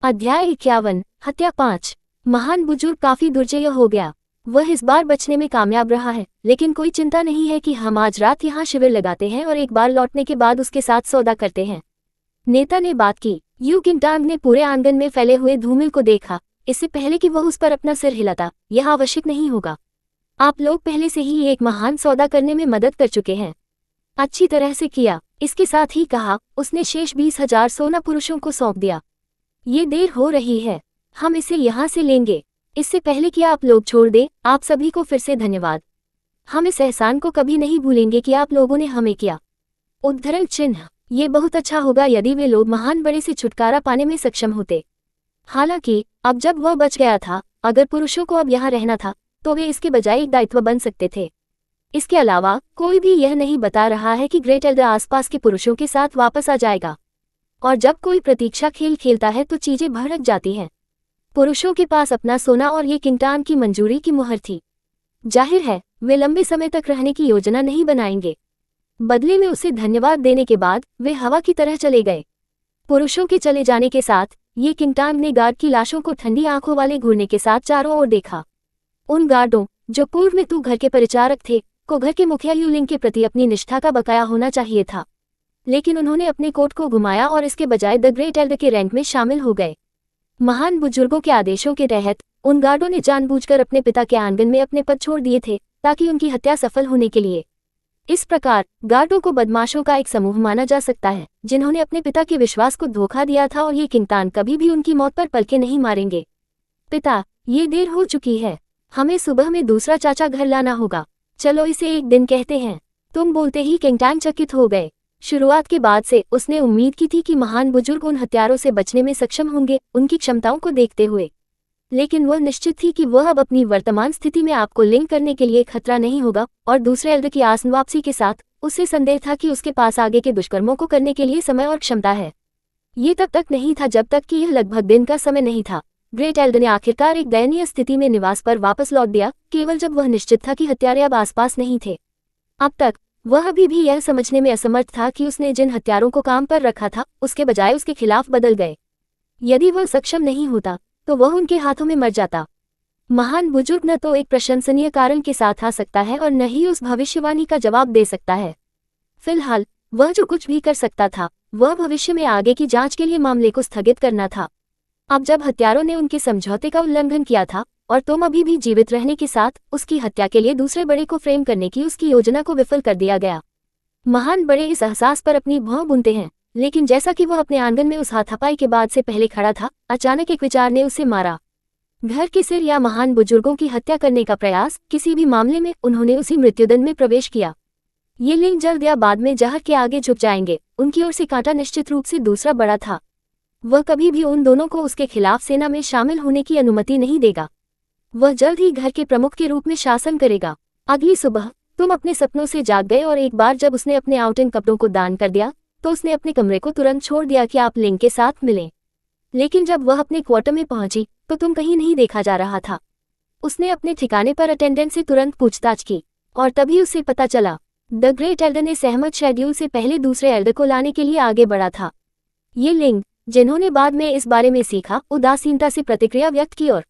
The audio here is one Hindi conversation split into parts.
अध्याय 51 हत्या 5। महान बुजुर्ग काफी दुर्जय हो गया। वह इस बार बचने में कामयाब रहा है, लेकिन कोई चिंता नहीं है कि हम आज रात यहाँ शिविर लगाते हैं और एक बार लौटने के बाद उसके साथ सौदा करते हैं। नेता ने बात की। यू किंगटांग ने पूरे आंगन में फैले हुए धूमिल को देखा। इससे पहले कि वह उस पर अपना सिर हिलाता, यह आवश्यक नहीं होगा। आप लोग पहले से ही एक महान सौदा करने में मदद कर चुके हैं। अच्छी तरह से किया। इसके साथ ही कहा, उसने शेष 20,000 सोना पुरुषों को सौंप दिया। ये देर हो रही है, हम इसे यहाँ से लेंगे। इससे पहले कि आप लोग छोड़ दें, आप सभी को फिर से धन्यवाद। हम इस एहसान को कभी नहीं भूलेंगे कि आप लोगों ने हमें किया। उद्धरण चिन्ह। ये बहुत अच्छा होगा यदि वे लोग महान बड़े से छुटकारा पाने में सक्षम होते। हालांकि अब जब वह बच गया था, अगर पुरुषों को अब यहाँ रहना था तो वे इसके बजाय एक दायित्व बन सकते थे। इसके अलावा कोई भी यह नहीं बता रहा है कि ग्रेट एल्डर आसपास के पुरुषों के साथ वापस आ जाएगा। और जब कोई प्रतीक्षा खेल खेलता है तो चीजें भड़क जाती हैं। पुरुषों के पास अपना सोना और ये किंगटान की मंजूरी की मुहर थी। जाहिर है वे लंबे समय तक रहने की योजना नहीं बनाएंगे। बदले में उसे धन्यवाद देने के बाद वे हवा की तरह चले गए। पुरुषों के चले जाने के साथ ये किंगटान ने गार्ड की लाशों को ठंडी आंखों वाले घूरने के साथ चारों ओर देखा। उन गार्डों, जो पूर्व में तू घर के परिचारक थे, को घर के मुखिया यूलिंग के प्रति अपनी निष्ठा का बकाया होना चाहिए था, लेकिन उन्होंने अपने कोट को घुमाया और इसके बजाय द ग्रेट एल्डर के रैंक में शामिल हो गए। महान बुजुर्गों के आदेशों के तहत उन गार्डों ने जानबूझकर अपने पिता के आंगन में अपने पद छोड़ दिए थे ताकि उनकी हत्या सफल होने के लिए। इस प्रकार गार्डों को बदमाशों का एक समूह माना जा सकता है, जिन्होंने अपने पिता के विश्वास को धोखा दिया था, और ये किंगटान कभी भी उनकी मौत पर पलके नहीं मारेंगे। पिता, ये देर हो चुकी है, हमें सुबह में दूसरा चाचा घर लाना होगा। चलो इसे एक दिन कहते हैं। तुम बोलते ही किंगटान चकित हो गए। शुरुआत के बाद से उसने उम्मीद की थी कि महान बुजुर्ग उन हत्यारों से बचने में सक्षम होंगे, उनकी क्षमताओं को देखते हुए। लेकिन वह निश्चित थी कि वह अब अपनी वर्तमान स्थिति में आपको लिंक करने के लिए खतरा नहीं होगा, और दूसरे एल्डर की आसन वापसी के साथ उसे संदेह था कि उसके पास आगे के दुष्कर्मों को करने के लिए समय और क्षमता है। ये तब तक नहीं था जब तक कि यह लगभग दिन का समय नहीं था। ग्रेट एल्डर ने आखिरकार एक दयनीय स्थिति में निवास पर वापस लौट दिया, केवल जब वह निश्चित था कि हत्यारे अब आसपास नहीं थे। अब तक वह अभी भी यह समझने में असमर्थ था कि उसने जिन हत्यारों को काम पर रखा था उसके बजाय उसके खिलाफ बदल गए। यदि वह सक्षम नहीं होता तो वह उनके हाथों में मर जाता। महान बुजुर्ग न तो एक प्रशंसनीय कारण के साथ आ सकता है और न ही उस भविष्यवाणी का जवाब दे सकता है। फिलहाल वह जो कुछ भी कर सकता था वह भविष्य में आगे की जांच के लिए मामले को स्थगित करना था। अब जब हत्यारों ने उनके समझौते का उल्लंघन किया था और तुम अभी भी जीवित रहने के साथ उसकी हत्या के लिए दूसरे बड़े को फ्रेम करने की उसकी योजना को विफल कर दिया गया। महान बड़े इस एहसास पर अपनी भौं बुनते हैं, लेकिन जैसा कि वह अपने आंगन में उस हाथापाई के बाद से पहले खड़ा था, अचानक एक विचार ने उसे मारा। घर के सिर या महान बुजुर्गों की हत्या करने का प्रयास, किसी भी मामले में उन्होंने उसी मृत्युदंड में प्रवेश किया। ये लिंग जल्द या बाद में जहर के आगे झुक जाएंगे। उनकी ओर से कांटा निश्चित रूप से दूसरा बड़ा था। वह कभी भी उन दोनों को उसके खिलाफ सेना में शामिल होने की अनुमति नहीं देगा। वह जल्द ही घर के प्रमुख के रूप में शासन करेगा। अगली सुबह तुम अपने सपनों से जाग गए और एक बार जब उसने अपने आउटिंग कपड़ों को दान कर दिया तो उसने अपने कमरे को तुरंत छोड़ दिया कि आप लिंग के साथ मिलें। लेकिन जब वह अपने क्वार्टर में पहुंची तो तुम कहीं नहीं देखा जा रहा था। उसने अपने ठिकाने पर अटेंडेंट से तुरंत पूछताछ की और तभी उसे पता चला द ग्रेट एल्डर ने सहमत शेड्यूल से पहले दूसरे एल्डर को लाने के लिए आगे बढ़ा था। ये लिंग, जिन्होंने बाद में इस बारे में सीखा, उदासीनता से प्रतिक्रिया व्यक्त की और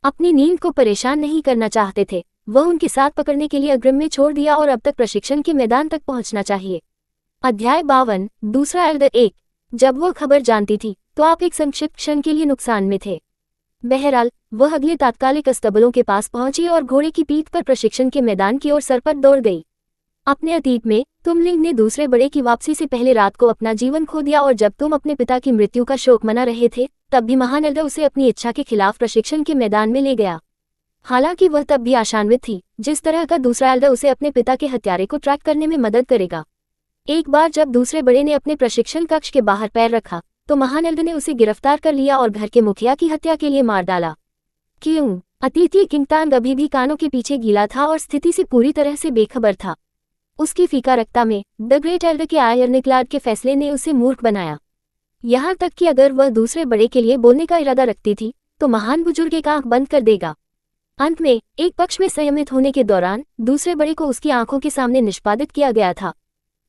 अपनी नींद को परेशान नहीं करना चाहते थे। वह उनके साथ पकड़ने के लिए अग्रिम में छोड़ दिया और अब तक प्रशिक्षण के मैदान तक पहुंचना चाहिए। अध्याय 52 दूसरा एल्डर 1। जब वह खबर जानती थी तो आप एक संक्षिप्त क्षण के लिए नुकसान में थे। बहरहाल वह अगले तात्कालिक अस्तबलों के पास पहुंची और घोड़े की पीठ पर प्रशिक्षण के मैदान की ओर सरपट दौड़ गई। अपने अतीत में तुम लिंग ने दूसरे बड़े की वापसी से पहले रात को अपना जीवन खो दिया, और जब तुम अपने पिता की मृत्यु का शोक मना रहे थे तब भी महान एल्डर उसे अपनी इच्छा के खिलाफ प्रशिक्षण के मैदान में ले गया। हालांकि वह तब भी आशान्वित थी जिस तरह का दूसरा एल्डर उसे अपने पिता के हत्यारे को ट्रैक करने में मदद करेगा। एक बार जब दूसरे बड़े ने अपने प्रशिक्षण कक्ष के बाहर पैर रखा तो महान एल्डर ने उसे गिरफ्तार कर लिया और घर के मुखिया की हत्या के लिए मार डाला। क्यों? अतिथि किंगटान अभी भी कानों के पीछे गीला था और स्थिति से पूरी तरह से बेखबर था। उसकी फीकारकता में द ग्रेट एल्डर के आयरनिक्लाड के फैसले ने उसे मूर्ख बनाया। यहाँ तक कि अगर वह दूसरे बड़े के लिए बोलने का इरादा रखती थी तो महान बुजुर्ग एक आंख बंद कर देगा। अंत में एक पक्ष में संयमित होने के दौरान दूसरे बड़े को उसकी आंखों के सामने निष्पादित किया गया था।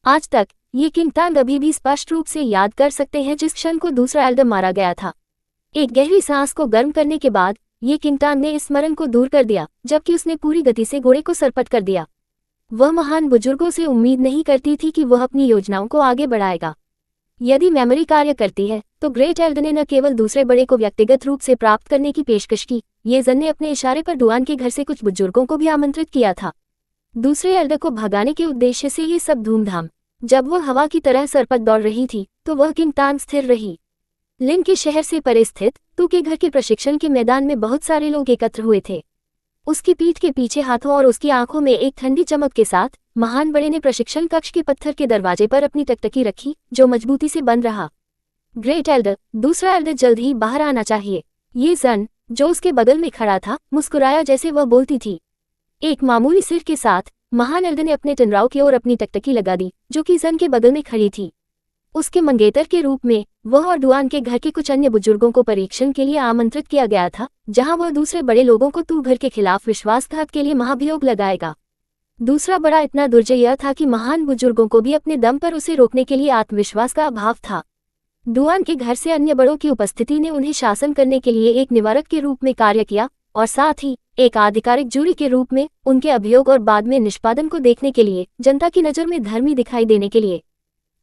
आज तक ये किंगटान अभी भी स्पष्ट रूप से याद कर सकते हैं जिस क्षण को दूसरा एल्डर मारा गया था। एक गहरी सांस को गर्म करने के बाद ये किंगटान ने इस स्मरण को दूर कर दिया, जबकि उसने पूरी गति से घोड़े को सरपट कर दिया। वह महान बुजुर्गों से उम्मीद नहीं करती थी कि वह अपनी योजनाओं को आगे बढ़ाएगा। यदि मेमोरी कार्य करती है तो ग्रेट एल्डर ने न केवल दूसरे बड़े को व्यक्तिगत रूप से प्राप्त करने की पेशकश की, ये जन ने अपने इशारे पर डुआन के घर से कुछ बुजुर्गों को भी आमंत्रित किया था। दूसरे एल्डर को भगाने के उद्देश्य से ये सब धूमधाम। जब वह हवा की तरह सरपट दौड़ रही थी तो वह किंगटान स्थिर रही। लिन के शहर से परे स्थित तू के घर के प्रशिक्षण के मैदान में बहुत सारे लोग एकत्र हुए थे। उसकी पीठ के पीछे हाथों और उसकी आंखों में एक ठंडी चमक के साथ महान बड़े ने प्रशिक्षण कक्ष के पत्थर के दरवाजे पर अपनी टकटकी रखी, जो मजबूती से बंद रहा। ग्रेट एल्डर, दूसरा एल्डर जल्द ही बाहर आना चाहिए। ये जन, जो उसके बगल में खड़ा था, मुस्कुराया जैसे वह बोलती थी। एक मामूली सिर के साथ महान एल्डर ने अपने टनराव की ओर अपनी टकटकी लगा दी, जो कि जन के बगल में खड़ी थी। उसके मंगेतर के रूप में वह और डुआन के घर के कुछ अन्य बुजुर्गों को परीक्षण के लिए आमंत्रित किया गया था, जहां वह दूसरे बड़े लोगों को तू घर के खिलाफ विश्वासघात के लिए महाभियोग लगाएगा। दूसरा बड़ा इतना दुर्जय यह था कि महान बुजुर्गों को भी अपने दम पर उसे रोकने के लिए आत्मविश्वास का अभाव था। डुआन के घर से अन्य बड़ों की उपस्थिति ने उन्हें शासन करने के लिए एक निवारक के रूप में कार्य किया और साथ ही एक आधिकारिक जूरी के रूप में उनके अभियोग और बाद में निष्पादन को देखने के लिए, जनता की नज़र में धर्मी दिखाई देने के लिए।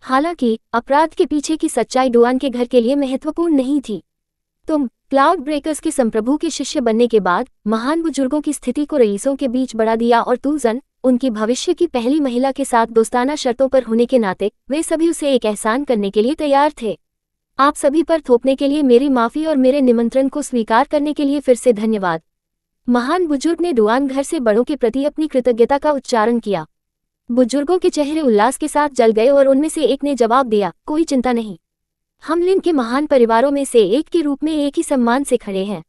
हालांकि अपराध के पीछे की सच्चाई डुआन के घर के लिए महत्वपूर्ण नहीं थी। तुम क्लाउड ब्रेकर्स के संप्रभु के शिष्य बनने के बाद महान बुजुर्गों की स्थिति को रईसों के बीच बढ़ा दिया और तू जन, उनकी भविष्य की पहली महिला के साथ दोस्ताना शर्तों पर होने के नाते वे सभी उसे एक एहसान करने के लिए तैयार थे। आप सभी पर थोपने के लिए मेरी माफ़ी और मेरे निमंत्रण को स्वीकार करने के लिए फिर से धन्यवाद। महान बुजुर्ग ने डुआन घर से बड़ों के प्रति अपनी कृतज्ञता का उच्चारण किया। बुजुर्गों के चेहरे उल्लास के साथ जल गए और उनमें से एक ने जवाब दिया, कोई चिंता नहीं, हम लिन के महान परिवारों में से एक के रूप में एक ही सम्मान से खड़े हैं।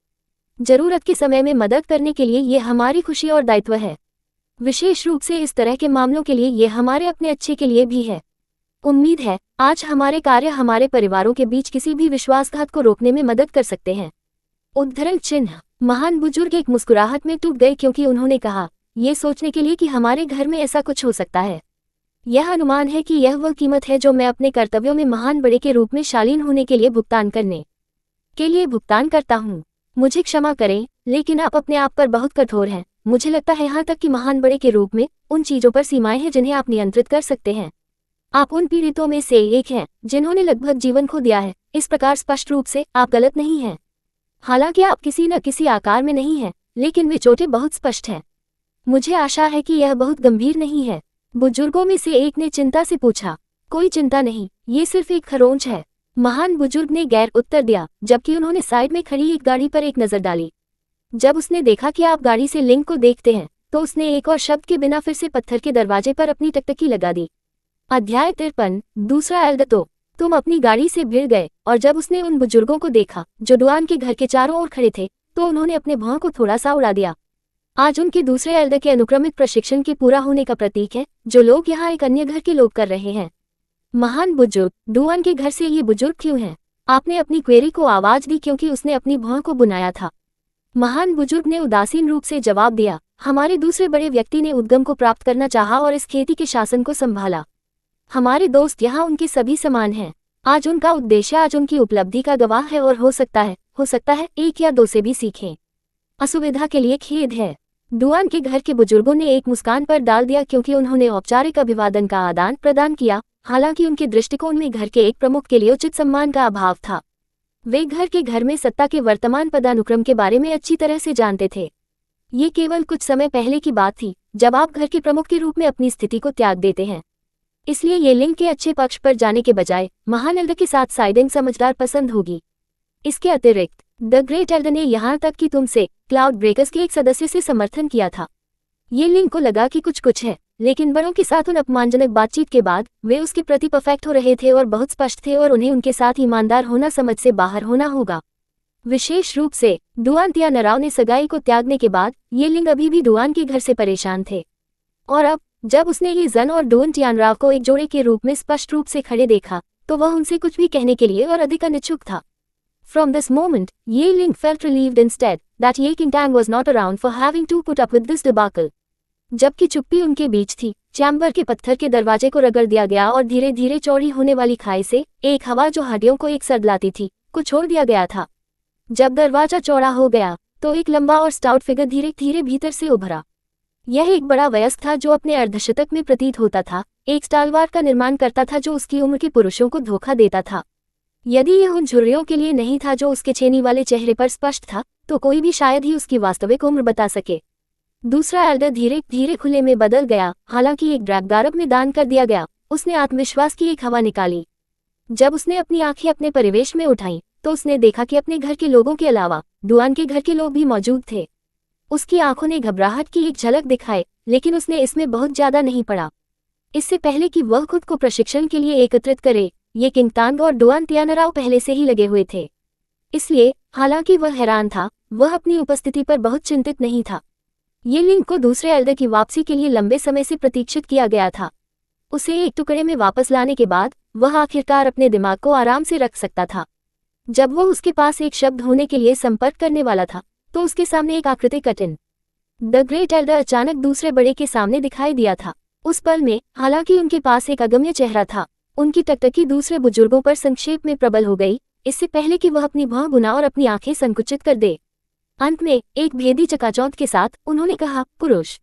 जरूरत के समय में मदद करने के लिए ये हमारी खुशी और दायित्व है। विशेष रूप से इस तरह के मामलों के लिए ये हमारे अपने अच्छे के लिए भी है। उम्मीद है आज हमारे कार्य हमारे परिवारों के बीच किसी भी विश्वासघात को रोकने में मदद कर सकते हैं। उद्धरण चिन्ह। महान बुजुर्ग एक मुस्कुराहट में टूट गए क्योंकि उन्होंने कहा, ये सोचने के लिए कि हमारे घर में ऐसा कुछ हो सकता है। यह अनुमान है कि यह वह कीमत है जो मैं अपने कर्तव्यों में महान बड़े के रूप में शालीन होने के लिए भुगतान करता हूँ। मुझे क्षमा करें, लेकिन आप अपने आप पर बहुत कठोर हैं। मुझे लगता है यहाँ तक कि महान बड़े के रूप में उन चीज़ों पर सीमाएं हैं जिन्हें आप नियंत्रित कर सकते हैं। आप उन पीड़ितों में से एक हैं जिन्होंने लगभग जीवन खो दिया है। इस प्रकार स्पष्ट रूप से आप गलत नहीं हैं। हालांकि आप किसी न किसी आकार में नहीं हैं, लेकिन वे चोटें बहुत स्पष्ट हैं। मुझे आशा है कि यह बहुत गंभीर नहीं है। बुजुर्गों में से एक ने चिंता से पूछा, कोई चिंता नहीं, ये सिर्फ एक खरोंच है। महान बुजुर्ग ने गैर उत्तर दिया, जबकि उन्होंने साइड में खड़ी एक गाड़ी पर एक नज़र डाली। जब उसने देखा कि आप गाड़ी से लिंक को देखते हैं, तो उसने एक और शब्द के बिना फिर से पत्थर के दरवाजे पर अपनी टकटकी लगा दी। अध्याय 53। दूसरा एल्डर, तो तुम अपनी गाड़ी से भिड़ गए। और जब उसने उन बुजुर्गों को देखा जो डुआन के घर के चारों ओर खड़े थे, तो उन्होंने अपने भौं को थोड़ा सा उड़ा दिया। आज उनके दूसरे एल्डर के अनुक्रमित प्रशिक्षण के पूरा होने का प्रतीक है, जो लोग यहाँ एक अन्य घर के लोग कर रहे हैं। महान बुजुर्ग, डुआन के घर से ये बुजुर्ग क्यों हैं? आपने अपनी क्वेरी को आवाज दी क्योंकि उसने अपनी भौं को बुनाया था। महान बुजुर्ग ने उदासीन रूप से जवाब दिया, हमारे दूसरे बड़े व्यक्ति ने उद्गम को प्राप्त करना चाहा और इस खेती के शासन को संभाला। हमारे दोस्त यहाँ उनके सभी समान हैं। आज उनका उद्देश्य आज उनकी उपलब्धि का गवाह है और हो सकता है एक या दो से भी सीखें। असुविधा के लिए खेद है। डुआन के घर के बुजुर्गों ने एक मुस्कान पर डाल दिया क्योंकि उन्होंने औपचारिक अभिवादन का आदान प्रदान किया। हालांकि उनके दृष्टिकोण में घर के एक प्रमुख के लिए उचित सम्मान का अभाव था। वे घर में सत्ता के वर्तमान पदानुक्रम के बारे में अच्छी तरह से जानते थे। ये केवल कुछ समय पहले की बात थी जब आप घर के प्रमुख के रूप में अपनी स्थिति को त्याग देते हैं। इसलिए ये लिंक के अच्छे पक्ष पर जाने के बजाय महान एल्डर के साथ साइडिंग समझदार पसंद होगी। इसके अतिरिक्त द ग्रेट एल्डर ने यहाँ तक कि तुमसे क्लाउड ब्रेकर्स के एक सदस्य से समर्थन किया था। ये लिंक को लगा कि कुछ है, लेकिन बड़ों के साथ उन अपमानजनक बातचीत के बाद वे उसके प्रति परफेक्ट हो रहे थे और बहुत स्पष्ट थे और उन्हें उनके साथ ईमानदार होना समझ से बाहर होना होगा। विशेष रूप से डुआन तियानराव ने सगाई को त्यागने के बाद ये लिंग अभी भी डुआन के घर से परेशान थे। और अब जब उसने ये जन और डुआन तियानराव को एक जोड़े के रूप में स्पष्ट रूप से खड़े देखा, तो वह उनसे कुछ भी कहने के लिए और अधिक अनिच्छुक था। From this moment, Ye Ling felt relieved instead that Ye Qingtang was not around for having to put up with this debacle. जबकि चुप्पी उनके बीच थी, चैम्बर के पत्थर के दरवाजे को रगड़ दिया गया और धीरे धीरे चौड़ी होने वाली खाई से एक हवा जो हड्डियों को एक साथ लाती थी, को छोड़ दिया गया था। जब दरवाजा चौड़ा हो गया तो एक लंबा और स्टाउट फिगर धीरे धीरे भीतर से उभरा। यह एक बड़ा वयस्क था जो अपने अर्धशतक में प्रतीत होता था, एक स्टालवार का निर्माण करता था जो उसकी उम्र के पुरुषों को धोखा देता था। यदि यह उन झुर्रियों के लिए नहीं था जो उसके छेनी वाले चेहरे पर स्पष्ट था, तो कोई भी शायद ही उसकी वास्तविक उम्र बता सके। दूसरा एल्डर धीरे धीरे खुले में बदल गया, हालांकि एक ड्रैग गारब में दान कर दिया गया। उसने आत्मविश्वास की एक हवा निकाली। जब उसने अपनी आंखें अपने परिवेश में उठाईं, तो उसने देखा कि अपने घर के लोगों के अलावा डुआन के घर के लोग भी मौजूद थे। उसकी आंखों ने घबराहट की एक झलक दिखाई, लेकिन उसने इसमें बहुत ज्यादा नहीं पड़ा। इससे पहले कि वह खुद को प्रशिक्षण के लिए एकत्रित करे, ये किंगतांग और डुआन तियानराव पहले से ही लगे हुए थे। इसलिए हालांकि वह हैरान था, वह अपनी उपस्थिति पर बहुत चिंतित नहीं था। ये लिंग को दूसरे एल्डर की वापसी के लिए लंबे समय से प्रतीक्षित किया गया था। उसे एक टुकड़े में वापस लाने के बाद वह आखिरकार अपने दिमाग को आराम से रख सकता था। जब वह उसके पास एक शब्द होने के लिए संपर्क करने वाला था, तो उसके सामने एक आकृति कटिन द ग्रेट एल्डर अचानक दूसरे बड़े के सामने दिखाई दिया था। उस पल में हालांकि उनके पास एक अगम्य चेहरा था, उनकी टकटकी दूसरे बुजुर्गों पर संक्षेप में प्रबल हो गई, इससे पहले कि वह अपनी भौं बुना और अपनी आंखें संकुचित कर दे। अंत में एक भेदी चकाचौंध के साथ उन्होंने कहा, पुरुष,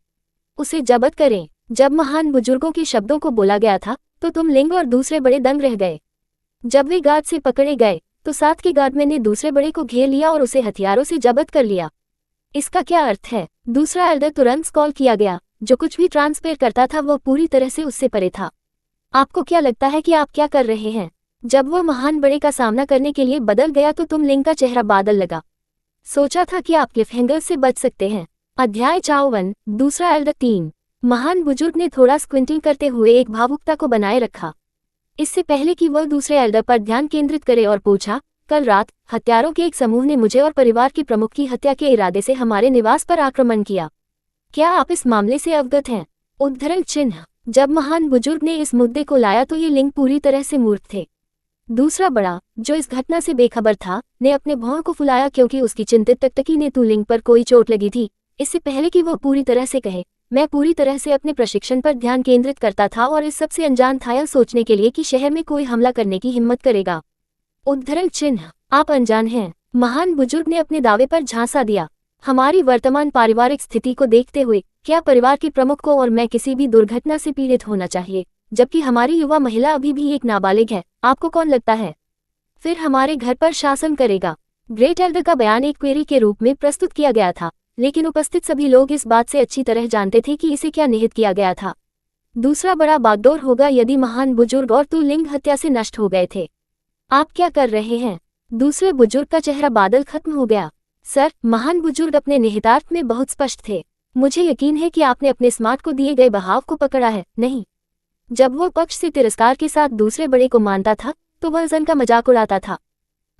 उसे जब्त करें। जब महान बुजुर्गों के शब्दों को बोला गया था, तो तुम लिंग और दूसरे बड़े दंग रह गए। जब वे गार्ड से पकड़े गए, तो साथ के गार्डमैन ने दूसरे बड़े को घेर लिया और उसे हथियारों से जब्त कर लिया। इसका क्या अर्थ है? दूसरा एल्डर तुरंत कॉल किया गया। जो कुछ भी ट्रांसफर करता था वह पूरी तरह से उससे परे था। आपको क्या लगता है कि आप क्या कर रहे हैं? जब वह महान बड़े का सामना करने के लिए बदल गया तो तुम लिंग का चेहरा बादल लगा। सोचा था कि आप क्लिफहैंगर से बच सकते हैं। अध्याय 54, दूसरा एल्डर 3। महान बुजुर्ग ने थोड़ा स्क्विंटिंग करते हुए एक भावुकता को बनाए रखा। इससे पहले कि वह दूसरे एल्डर पर ध्यान केंद्रित करे और पूछा, कल रात हत्यारों के एक समूह ने मुझे और परिवार के प्रमुख की हत्या के इरादे से हमारे निवास पर आक्रमण किया। क्या आप इस मामले से अवगत हैं? उद्धरण चिन्ह। जब महान बुजुर्ग ने इस मुद्दे को लाया तो ये लिंग पूरी तरह से मूर्ख थे। दूसरा बड़ा, जो इस घटना से बेखबर था, ने अपने भौं को फुलाया क्योंकि उसकी चिंतित टकटकी ने तू लिंग पर कोई चोट लगी थी। इससे पहले कि वह पूरी तरह से कहे, मैं पूरी तरह से अपने प्रशिक्षण पर ध्यान केंद्रित करता था और इस सबसे अनजान था यह सोचने के लिए कि शहर में कोई हमला करने की हिम्मत करेगा। उद्धरण चिन्ह। आप अनजान हैं। महान बुजुर्ग ने अपने दावे पर झांसा दिया। हमारी वर्तमान पारिवारिक स्थिति को देखते हुए क्या परिवार के प्रमुख को और मैं किसी भी दुर्घटना से पीड़ित होना चाहिए, जबकि हमारी युवा महिला अभी भी एक नाबालिग है? आपको कौन लगता है फिर हमारे घर पर शासन करेगा? ग्रेट एल्डर का बयान एक क्वेरी के रूप में प्रस्तुत किया गया था, लेकिन उपस्थित सभी लोग इस बात से अच्छी तरह जानते थे कि इसे क्या निहित किया गया था। दूसरा बड़ा बागडोर होगा यदि महान बुजुर्ग और तू लिंग हत्या से नष्ट हो गए थे। आप क्या कर रहे हैं? दूसरे बुजुर्ग का चेहरा बादल खत्म हो गया। सर, महान बुजुर्ग अपने निहितार्थ में बहुत स्पष्ट थे। मुझे यकीन है कि आपने अपने स्मार्ट को दिए गए बहाव को पकड़ा है, नहीं? जब वो पक्ष से तिरस्कार के साथ दूसरे बड़े को मानता था तो वह जन का मजाक उड़ाता था।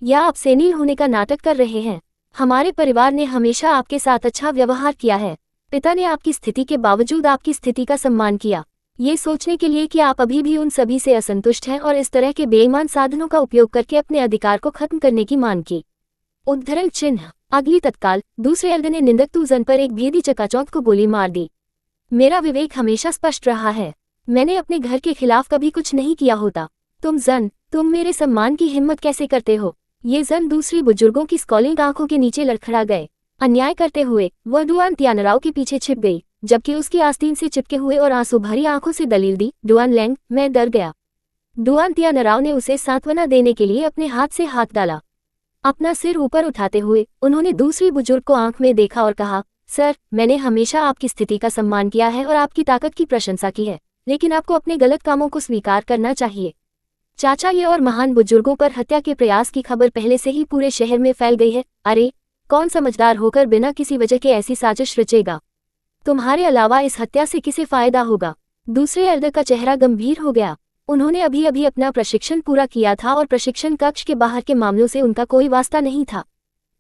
या आप सेनील होने का नाटक कर रहे हैं? हमारे परिवार ने हमेशा आपके साथ अच्छा व्यवहार किया है। पिता ने आपकी स्थिति के बावजूद आपकी स्थिति का सम्मान किया, ये सोचने के लिए कि आप अभी भी उन सभी से असंतुष्ट हैं और इस तरह के बेईमान साधनों का उपयोग करके अपने अधिकार को खत्म करने की मांग की। उद्धरण चिन्ह। अगली तत्काल दूसरे एल्डर ने निंदक तू जन पर एक भेदी चकाचौंध को गोली मार दी। मेरा विवेक हमेशा स्पष्ट रहा है। मैंने अपने घर के खिलाफ कभी कुछ नहीं किया होता। तुम मेरे सम्मान की हिम्मत कैसे करते हो? ये जन दूसरी बुजुर्गों की स्कॉलिंग आंखों के नीचे लड़खड़ा गए। अन्याय करते हुए वह डुआन तियानराव के पीछे छिप गई, जबकि उसकी आस्तीन से चिपके हुए और आंसू भरी आंखों से दलील दी, डुआन लैंग, मैं डर गया। डुआन तियानराव ने उसे सांत्वना देने के लिए अपने हाथ से हाथ डाला। अपना सिर ऊपर उठाते हुए उन्होंने दूसरी बुजुर्ग को आंख में देखा और कहा, सर, मैंने हमेशा आपकी स्थिति का सम्मान किया है और आपकी ताकत की प्रशंसा की है, लेकिन आपको अपने गलत कामों को स्वीकार करना चाहिए। चाचा, ये और महान बुजुर्गों पर हत्या के प्रयास की खबर पहले से ही पूरे शहर में फैल गई है। अरे, कौन समझदार होकर बिना किसी वजह के ऐसी साजिश रचेगा? तुम्हारे अलावा इस हत्या से किसे फायदा होगा? दूसरे एल्डर का चेहरा गंभीर हो गया। उन्होंने अभी अभी अपना प्रशिक्षण पूरा किया था और प्रशिक्षण कक्ष के बाहर के मामलों से उनका कोई वास्ता नहीं था।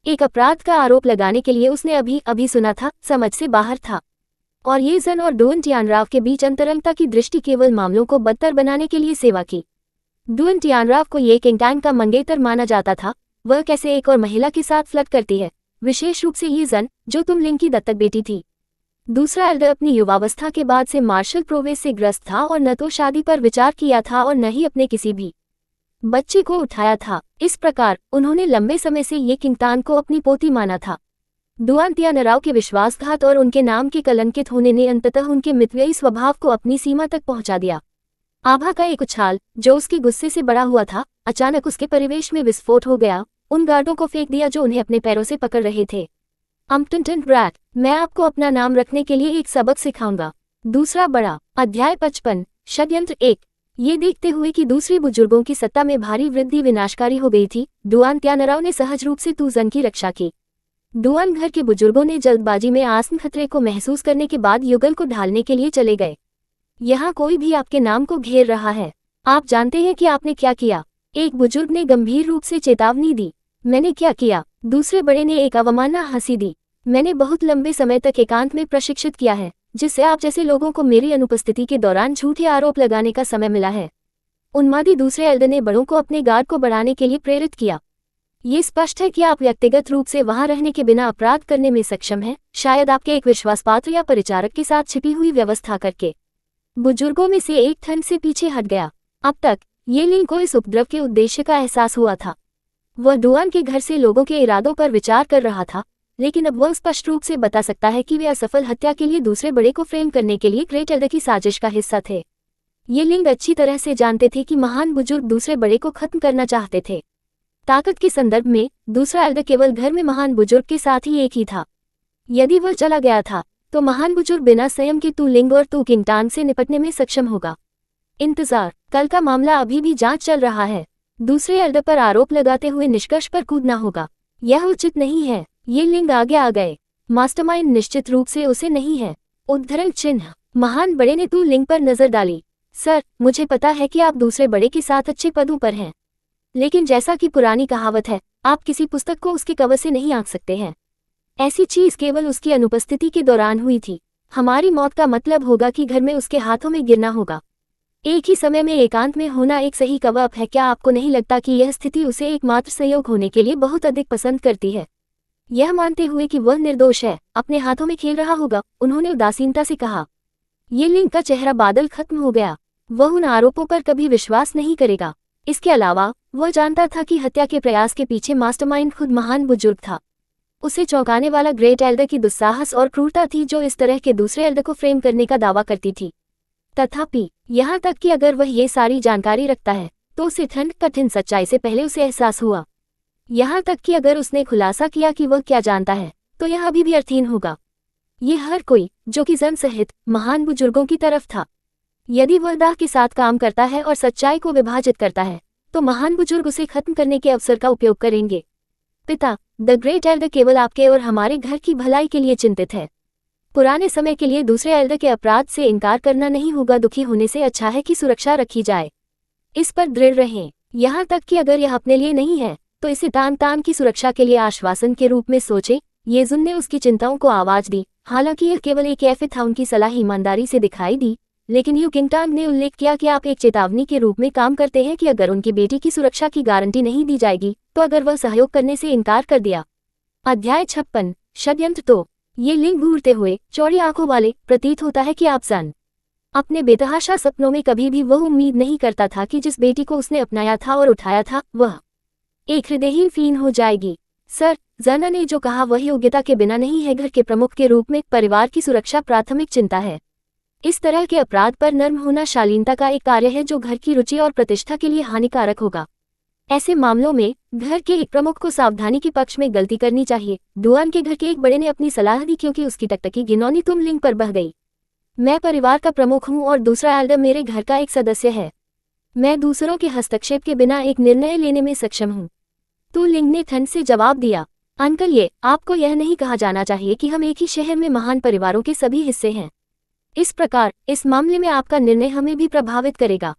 एक अपराध का आरोप लगाने के लिए उसने अभी अभी सुना था, समझ से बाहर था। और ये जन और डुआन तियानराव के बीच अंतरंगता की दृष्टि केवल मामलों को बदतर बनाने के लिए सेवा की। डुआन तियानराव को ये किंगटैंग का मंगेतर माना जाता था। वह कैसे एक और महिला के साथ फ्लर्ट करती है, विशेष रूप से ये जन जो तुम लिंग की दत्तक बेटी थी। दूसरा एल्डर अपनी युवावस्था के बाद से मार्शल प्रोवेस से ग्रस्त था और न तो शादी पर विचार किया था और न ही अपने किसी भी बच्चे को उठाया था। इस प्रकार उन्होंने लंबे समय से ये किंगतान को अपनी पोती माना था। दुआन तियानराव के विश्वासघात और उनके नाम के कलंकित होने ने अंततः उनके मितव्ययी स्वभाव को अपनी सीमा तक पहुंचा दिया। आभा का एक उछाल, जो उसके गुस्से से बड़ा हुआ था, अचानक उसके परिवेश में विस्फोट हो गया। उन गार्डों को फेंक दिया जो उन्हें अपने पैरों से पकड़ रहे थे। अम्पटन ब्रैट, मैं आपको अपना नाम रखने के लिए एक सबक सिखाऊंगा। दूसरा बड़ा। अध्याय 55। षड्यंत्र 1। ये देखते हुए कि दूसरे बुजुर्गों की सत्ता में भारी वृद्धि विनाशकारी हो गई थी, दुआन तियानराव ने सहज रूप से तूजन की रक्षा की। दुआन घर के बुजुर्गों ने जल्दबाजी में आसन खतरे को महसूस करने के बाद युगल को ढालने के लिए चले गए। यहाँ कोई भी आपके नाम को घेर रहा है। आप जानते हैं कि आपने क्या किया? एक बुजुर्ग ने गंभीर रूप से चेतावनी दी। मैंने क्या किया? दूसरे बड़े ने एक अवमानना हंसी दी। मैंने बहुत लंबे समय तक एकांत में प्रशिक्षित किया है, जिससे आप जैसे लोगों को मेरी अनुपस्थिति के दौरान झूठे आरोप लगाने का समय मिला है। उन्मादी दूसरे एल्डर ने बड़ों को अपने गार्ड को बढ़ाने के लिए प्रेरित किया। ये स्पष्ट है कि आप व्यक्तिगत रूप से वहां रहने के बिना अपराध करने में सक्षम हैं, शायद आपके एक विश्वासपात्र या परिचारक के साथ छिपी हुई व्यवस्था करके। बुजुर्गों में से एक ठंड से पीछे हट गया। अब तक ये लिंग को इस उपद्रव के उद्देश्य का एहसास हुआ था। वह दुआन के घर से लोगों के इरादों पर विचार कर रहा था, लेकिन अब वह स्पष्ट रूप से बता सकता है कि वे असफल हत्या के लिए दूसरे बड़े को फ्रेम करने के लिए ग्रेट एल्डर की साजिश का हिस्सा थे। ये लिंग अच्छी तरह से जानते थे कि महान बुजुर्ग दूसरे बड़े को खत्म करना चाहते थे। ताकत के संदर्भ में दूसरा एल्डर केवल घर में महान बुजुर्ग के साथ ही एक ही था। यदि वह चला गया था तो महान बुजुर्ग बिना संयम के तू लिंग और तू किंगटान से निपटने में सक्षम होगा। इंतजार, कल का मामला अभी भी जांच चल रहा है। दूसरे एल्डर पर आरोप लगाते हुए निष्कर्ष पर कूदना होगा, यह उचित नहीं है। ये लिंग आगे आ गए। मास्टरमाइंड निश्चित रूप से उसे नहीं है। उद्धरण चिन्ह। महान बड़े ने तू लिंग पर नजर डाली। सर, मुझे पता है कि आप दूसरे बड़े के साथ अच्छे पदों पर हैं, लेकिन जैसा कि पुरानी कहावत है, आप किसी पुस्तक को उसके कवर से नहीं आंक सकते हैं। ऐसी चीज केवल उसकी अनुपस्थिति के दौरान हुई थी। हमारी मौत का मतलब होगा कि घर में उसके हाथों में गिरना होगा। एक ही समय में एकांत में होना एक सही कवर अप है। क्या आपको नहीं लगता कि यह स्थिति उसे एकमात्र सहयोग होने के लिए बहुत अधिक पसंद करती है? यह मानते हुए कि वह निर्दोष है, अपने हाथों में खेल रहा होगा, उन्होंने उदासीनता से कहा। ये लिंग का चेहरा बादल खत्म हो गया। वह उन आरोपों पर कभी विश्वास नहीं करेगा। इसके अलावा वह जानता था कि हत्या के प्रयास के पीछे मास्टरमाइंड खुद महान बुजुर्ग था। उसे चौंकाने वाला ग्रेट एल्डर की दुस्साहस और क्रूरता थी जो इस तरह के दूसरे एल्डर को फ्रेम करने का दावा करती थी। तथापि यहाँ तक कि अगर वह ये सारी जानकारी रखता है तो उसे ठंड कठिन सच्चाई से पहले उसे एहसास हुआ। यहाँ तक कि अगर उसने खुलासा किया कि वह क्या जानता है तो यह अभी भी अर्थहीन होगा। ये हर कोई जो कि जन सहित महान बुजुर्गों की तरफ था। यदि वह दाह के साथ काम करता है और सच्चाई को विभाजित करता है तो महान बुजुर्ग उसे खत्म करने के अवसर का उपयोग करेंगे। पिता, द ग्रेट एल्डर केवल आपके और हमारे घर की भलाई के लिए चिंतित है। पुराने समय के लिए दूसरे एल्डर के अपराध से इनकार करना नहीं होगा। दुखी होने से अच्छा है कि सुरक्षा रखी जाए। इस पर दृढ़ रहें। यहाँ तक कि अगर यह अपने लिए नहीं है तो इसे तान की सुरक्षा के लिए आश्वासन के रूप में सोचे। येजुन ने उसकी चिंताओं को आवाज दी। हालांकि यह केवल एक कैफे था, उनकी सलाह ईमानदारी से दिखाई दी, लेकिन यू किंगटान ने उल्लेख किया कि आप एक चेतावनी के रूप में काम करते हैं कि अगर उनकी बेटी की सुरक्षा की गारंटी नहीं दी जाएगी तो अगर वह सहयोग करने से इनकार कर दिया। अध्याय 56। षड्यंत्र 2। ये लिंग घूरते हुए चौड़ी आंखों वाले प्रतीत होता है कि आप सन अपने बेतहाशा सपनों में कभी भी वह उम्मीद नहीं करता था कि जिस बेटी को उसने अपनाया था और उठाया था वह एक हृदयहीन फीन हो जाएगी। सर, जना ने जो कहा वह योग्यता के बिना नहीं है। घर के प्रमुख के रूप में परिवार की सुरक्षा प्राथमिक चिंता है। इस तरह के अपराध पर नर्म होना शालीनता का एक कार्य है जो घर की रुचि और प्रतिष्ठा के लिए हानिकारक होगा। ऐसे मामलों में घर के एक प्रमुख को सावधानी के पक्ष में गलती करनी चाहिए। दुआन के घर के एक बड़े ने अपनी सलाह दी क्योंकि उसकी टकटकी घिनौनी तुम लिंग पर बह गई। मैं परिवार का प्रमुख हूँ और दूसरा एल्डर मेरे घर का एक सदस्य है। मैं दूसरों के हस्तक्षेप के बिना एक निर्णय लेने में सक्षम हूँ। तू लिंग ने ठंड से जवाब दिया। अंकल, ये आपको यह नहीं कहा जाना चाहिए कि हम एक ही शहर में महान परिवारों के सभी हिस्से हैं। इस प्रकार इस मामले में आपका निर्णय हमें भी प्रभावित करेगा।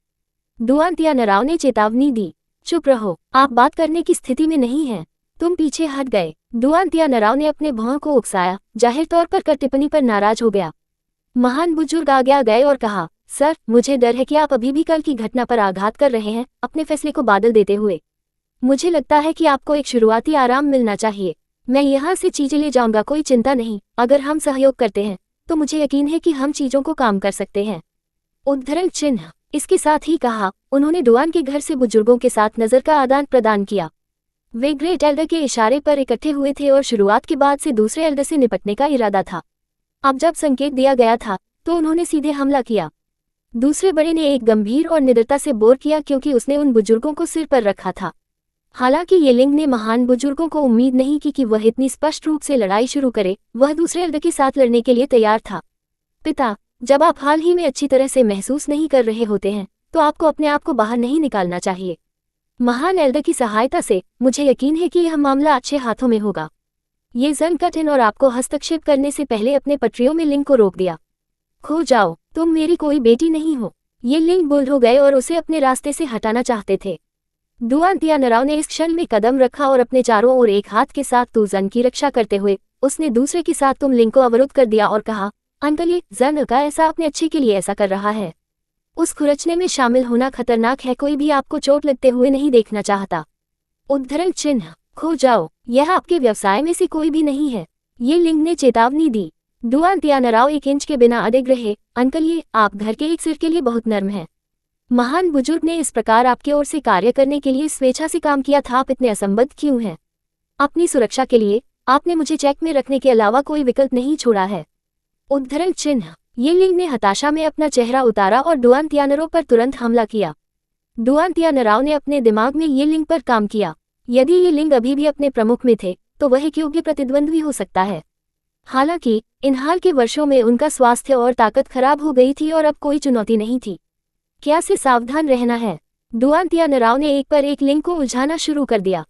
दुआन तियानराव ने चेतावनी दी। चुप रहो, आप बात करने की स्थिति में नहीं हैं। तुम पीछे हट गए। दुआन तियानराव ने अपने भौं को उकसाया, जाहिर तौर पर कर टिप्पणी पर नाराज हो गया। महान बुजुर्ग आगे आ गए और कहा, सर, मुझे डर है कि आप अभी भी कल की घटना पर आघात कर रहे हैं, अपने फैसले को बादल देते हुए। मुझे लगता है कि आपको एक शुरुआती आराम मिलना चाहिए। मैं यहाँ से चीजें ले जाऊंगा, कोई चिंता नहीं। अगर हम सहयोग करते हैं तो मुझे यकीन है कि हम चीजों को काम कर सकते हैं। उद्धरण चिन्ह। इसके साथ ही कहा, उन्होंने डुआन के घर से बुजुर्गों के साथ नजर का आदान प्रदान किया। वे ग्रेट एल्डर के इशारे पर इकट्ठे हुए थे और शुरुआत के बाद से दूसरे एल्डर से निपटने का इरादा था। अब जब संकेत दिया गया था तो उन्होंने सीधे हमला किया। दूसरे बड़े ने एक गंभीर और निडरता से बोर किया क्योंकि उसने उन बुजुर्गों को सिर पर रखा था। हालांकि ये लिंग ने महान बुजुर्गों को उम्मीद नहीं की कि वह इतनी स्पष्ट रूप से लड़ाई शुरू करे। वह दूसरे एल्डर के साथ लड़ने के लिए तैयार था। पिता, जब आप हाल ही में अच्छी तरह से महसूस नहीं कर रहे होते हैं तो आपको अपने आप को बाहर नहीं निकालना चाहिए। महान एल्डर की सहायता से मुझे यकीन है कि यह मामला अच्छे हाथों में होगा। ये जन कठिन और आपको हस्तक्षेप करने से पहले अपने पटरियों में लिंग को रोक दिया। खो जाओ, तुम मेरी कोई बेटी नहीं हो। ये लिंग बोल्ड हो गए और उसे अपने रास्ते से हटाना चाहते थे। डुआन तियानराव ने इस क्षण में कदम रखा और अपने चारों ओर एक हाथ के साथ तुजन की रक्षा करते हुए उसने दूसरे के साथ तुम लिंग को अवरुद्ध कर दिया और कहा, अंकल, ये जन का ऐसा अपने अच्छे के लिए ऐसा कर रहा है। उस खुरचने में शामिल होना खतरनाक है। कोई भी आपको चोट लगते हुए नहीं देखना चाहता। उद्धरण चिन्ह, खो जाओ, यह आपके व्यवसाय में से कोई भी नहीं है। ये लिंग ने चेतावनी दी। डुआन तियानराव 1 इंच के बिना अडिग रहे। अंकल, ये आप घर के एक सिर के लिए बहुत नर्म है। महान बुजुर्ग ने इस प्रकार आपके ओर से कार्य करने के लिए स्वेच्छा से काम किया था। आप इतने असंबद्ध क्यों हैं? अपनी सुरक्षा के लिए आपने मुझे चेक में रखने के अलावा कोई विकल्प नहीं छोड़ा है। उद्धरण चिन्ह, ये लिंग ने हताशा में अपना चेहरा उतारा और डुआन तियानराव पर तुरंत हमला किया। डुआन तियानराव ने अपने दिमाग में ये लिंग पर काम किया। यदि ये लिंग अभी भी अपने प्रमुख में थे तो वह एक योग्य प्रतिद्वंद्वी हो सकता है। हालांकि इन हाल के वर्षों में उनका स्वास्थ्य और ताकत खराब हो गई थी और अब कोई चुनौती नहीं थी। क्या से सावधान रहना है? डुआन तियानराव ने एक पर एक लिंग को उलझाना शुरू कर दिया।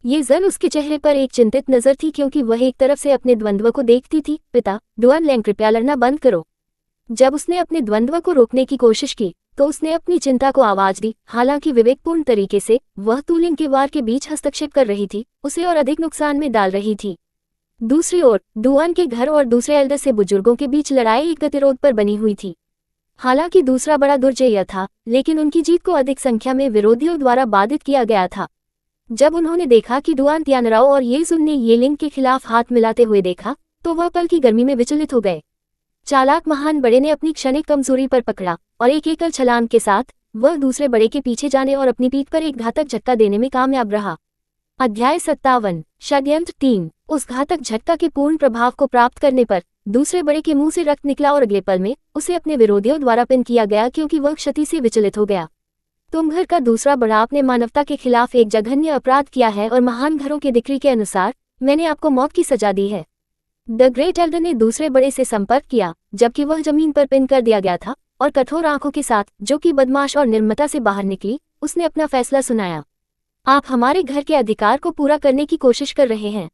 ये जल उसके चेहरे पर एक चिंतित नजर थी क्योंकि वह एक तरफ से अपने द्वंद्व को देखती थी। पिता, डुआन लैंग, कृपया लड़ना बंद करो। जब उसने अपने द्वंद्व को रोकने की कोशिश की तो उसने अपनी चिंता को आवाज दी। हालांकि विवेकपूर्ण तरीके से वह तुलिंग के वार के बीच हस्तक्षेप कर रही थी, उसे और अधिक नुकसान में डाल रही थी। दूसरी ओर डुआन के घर और दूसरे एल्डर से बुजुर्गों के बीच लड़ाई एक गतिरोध पर बनी हुई थी। हालांकि दूसरा बड़ा दुर्जय था, लेकिन उनकी जीत को अधिक संख्या में विरोधियों द्वारा बाधित किया गया था। जब उन्होंने देखा कि डुआन तियानराव और ये जुन ने ये लिंग के खिलाफ हाथ मिलाते हुए देखा तो वह पल की गर्मी में विचलित हो गए। चालाक महान बड़े ने अपनी क्षणिक कमजोरी पर पकड़ा और एक एकल छलांग के साथ वह दूसरे बड़े के पीछे जाने और अपनी पीठ पर एक घातक झटका देने में कामयाब रहा। अध्याय 57, षड्यंत्र 3। उस घातक झटका के पूर्ण प्रभाव को प्राप्त करने पर दूसरे बड़े के मुंह से रक्त निकला और अगले पल में उसे अपने विरोधियों द्वारा पिन किया गया क्योंकि वह क्षति से विचलित हो गया। तुम घर का दूसरा बड़ा आपने मानवता के खिलाफ एक जघन्य अपराध किया है और महान घरों के डिक्री के अनुसार मैंने आपको मौत की सजा दी है। द ग्रेट एल्डर ने दूसरे बड़े से संपर्क किया जबकि वह जमीन पर पिन कर दिया गया था और कठोर आंखों के साथ, जो कि बदमाश और निर्ममता से बाहर निकली, उसने अपना फैसला सुनाया। आप हमारे घर के अधिकार को पूरा करने की कोशिश कर रहे हैं।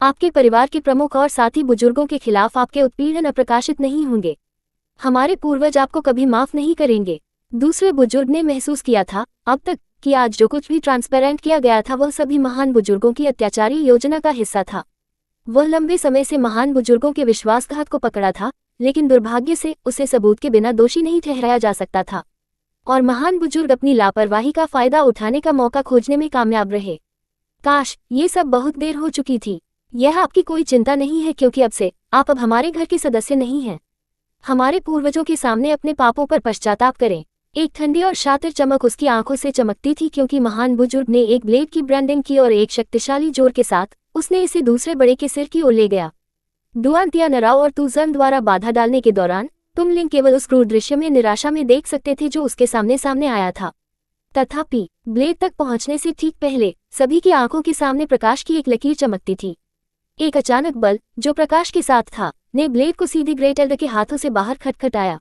आपके परिवार के प्रमुख और साथी बुजुर्गों के खिलाफ आपके उत्पीड़न अप्रकाशित नहीं होंगे। हमारे पूर्वज आपको कभी माफ नहीं करेंगे। दूसरे बुजुर्ग ने महसूस किया था अब तक कि आज जो कुछ भी ट्रांसपेरेंट किया गया था वह सभी महान बुजुर्गों की अत्याचारी योजना का हिस्सा था। वह लंबे समय से महान बुजुर्गों के विश्वासघात को पकड़ा था, लेकिन दुर्भाग्य से उसे सबूत के बिना दोषी नहीं ठहराया जा सकता था और महान बुजुर्ग अपनी लापरवाही का फायदा उठाने का मौका खोजने में कामयाब रहे। काश ये सब बहुत देर हो चुकी थी। यह आपकी कोई चिंता नहीं है क्योंकि अब से आप अब हमारे घर के सदस्य नहीं हैं। हमारे पूर्वजों के सामने अपने पापों पर पश्चाताप करें। एक ठंडी और शातिर चमक उसकी आंखों से चमकती थी क्योंकि महान बुजुर्ग ने एक ब्लेड की ब्रांडिंग की और एक शक्तिशाली जोर के साथ उसने इसे दूसरे बड़े के सिर की ओर ले गया। डुआन तियानराव और तुजन द्वारा बाधा डालने के दौरान तुम लिंग केवल उस क्रूर दृश्य में निराशा में देख सकते थे जो उसके सामने सामने आया था। तथापि ब्लेड तक पहुंचने से ठीक पहले सभी की आंखों के सामने प्रकाश की एक लकीर चमकती थी। एक अचानक बल जो प्रकाश के साथ था ने ब्लेड को सीधे ग्रेट एल्डर के हाथों से बाहर खटखटाया।